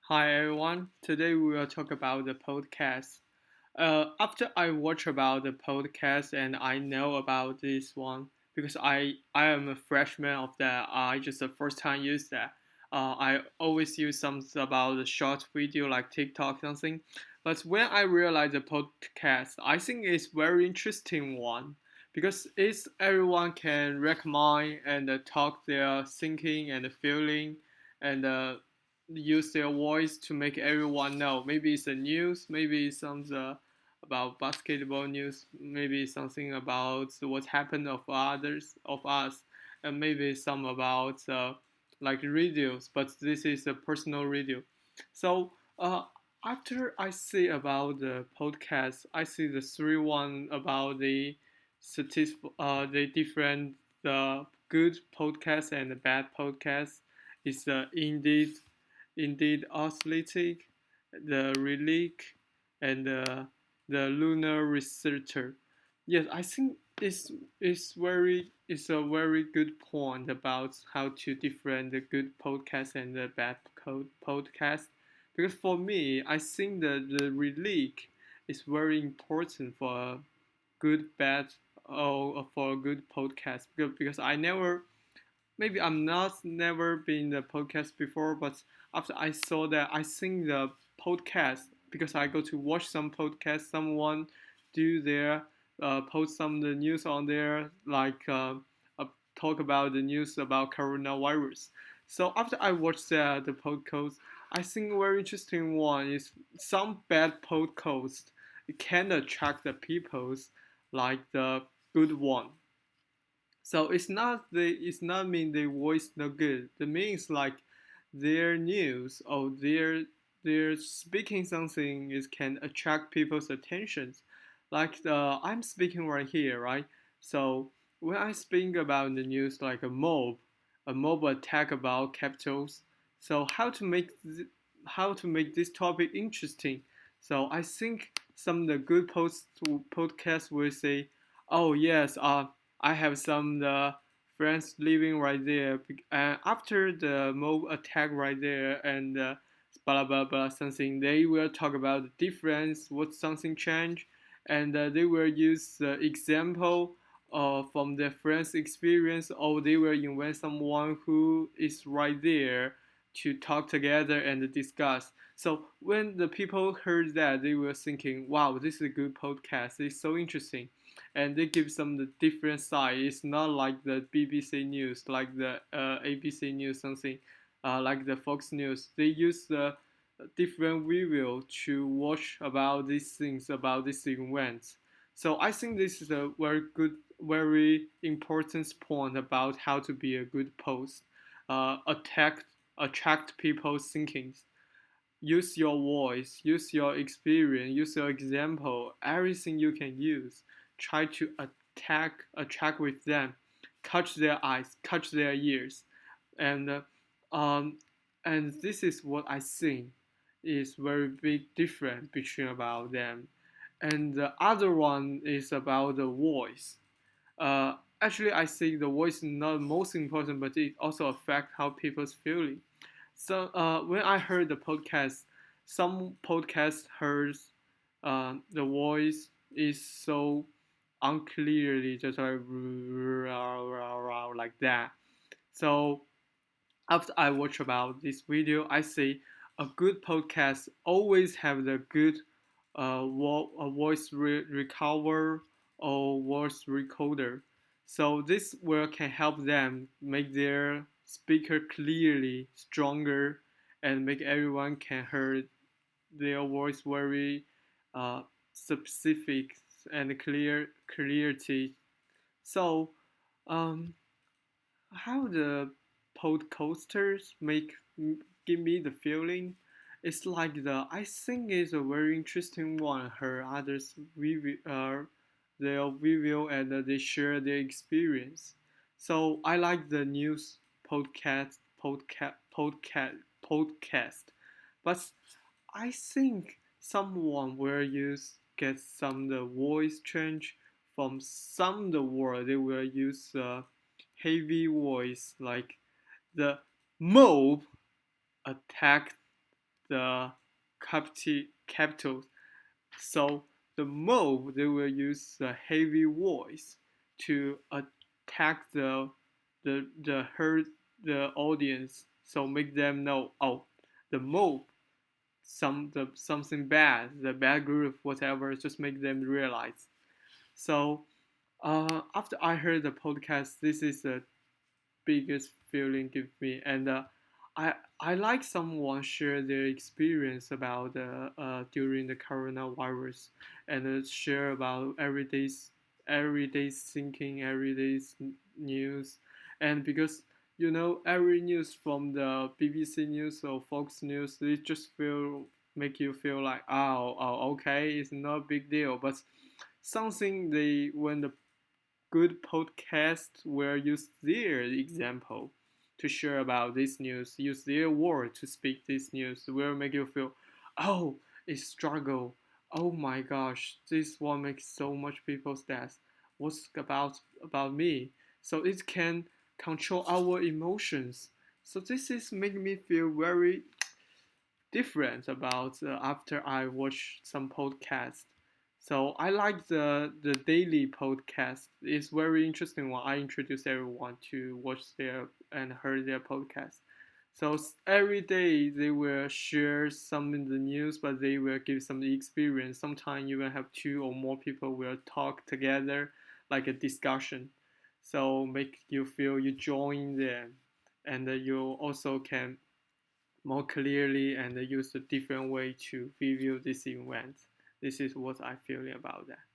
Hi everyone. Today we will talk about the podcast. After I watch about the podcast and I know about this one because I am a freshman of that. I just the first time use that. I always use something about the short video like TikTok something. But when I realize the podcast, I think it's very interesting one because it's everyone can recommend and talk their thinking and feeling and use their voice to make everyone know. Maybe it's the news, maybe it's some about basketball news, maybe something about what happened of others of us, and maybe some about like radios. But this is a personal radio. So after I see about the podcast, I see the three one about the different the good podcast and the bad podcast is indeed athletic, the relic, and the lunar researcher. Yes, I think it's a very good point about how to different the good podcast and the bad podcast. Because for me, I think that the relic is very important for a good bad or for a good podcast because I never maybe I'm not never been the podcast before, but after I saw that, I think the podcast because I go to watch some podcast, someone do their post some the news on there like talk about the news about coronavirus. So after I watched the podcast, I think very interesting one is some bad podcast it can attract the peoples like the good one. So it's not mean their voice no good. The means like their news or their speaking something is can attract people's attentions. Like I'm speaking right here, right? So when I speak about the news like a mob attack about capitals. So how to make this topic interesting? So I think some of the good podcasts will say, oh yes, I have some friends living right there. And after the mob attack right there and blah blah blah something, they will talk about the difference, what something changed, and they will use the example from their friends' experience, or they will invite someone who is right there to talk together and discuss. So when the people heard that, they were thinking, "Wow, this is a good podcast. It's so interesting." And they give some the different side. It's not like the BBC News, like the ABC News, something like the Fox News. They use the different video to watch about these things, about these events. So I think this is a very good, very important point about how to be a good post. Attract people's thinkings. Use your voice, use your experience, use your example, everything you can use. Try to attract with them, catch their eyes, catch their ears, and um, and this is what I think is very big difference between about them. And the other one is about the voice. Actually, I think the voice is not most important, but it also affects how people's feeling. So when I heard the podcast, some podcast heard the voice is so unclearly, just like that. So after I watch about this video, I see a good podcast always have the good voice recover or voice recorder. So this will can help them make their speaker clearly stronger and make everyone can hear their voice very uh, specific and clarity. So um, how the podcasters give me the feeling it's like the I think is a very interesting one. Her others review their review and they share their experience. So I like the news podcast, but I think someone will use get some the voice change from some the word they will use heavy voice like the mob attacked the capital. So the mob, they will use a heavy voice to attack the herd, the audience, so make them know, oh, the mob, something bad, the bad group, whatever, just make them realize. So after I heard the podcast, this is the biggest feeling give me, and I like someone share their experience about during the coronavirus, and share about everyday thinking, everyday news, and because every news from the BBC News or Fox News, they just make you feel like, oh, okay, it's not a big deal, but something they when the good podcasts will use their example to share about this news, use their word to speak this news, will make you feel, oh, it's struggle. Oh my gosh, this one makes so much people's death. What's about me? So it can control our emotions. So this is making me feel very different about after I watch some podcasts. So I like the daily podcast. It's very interesting when I introduce everyone to watch their and heard their podcast. So every day they will share some in the news, but they will give some experience. Sometimes you will have two or more people will talk together, like a discussion. So make you feel you join them, and you also can more clearly and use a different way to review this event. This is what I feel about that.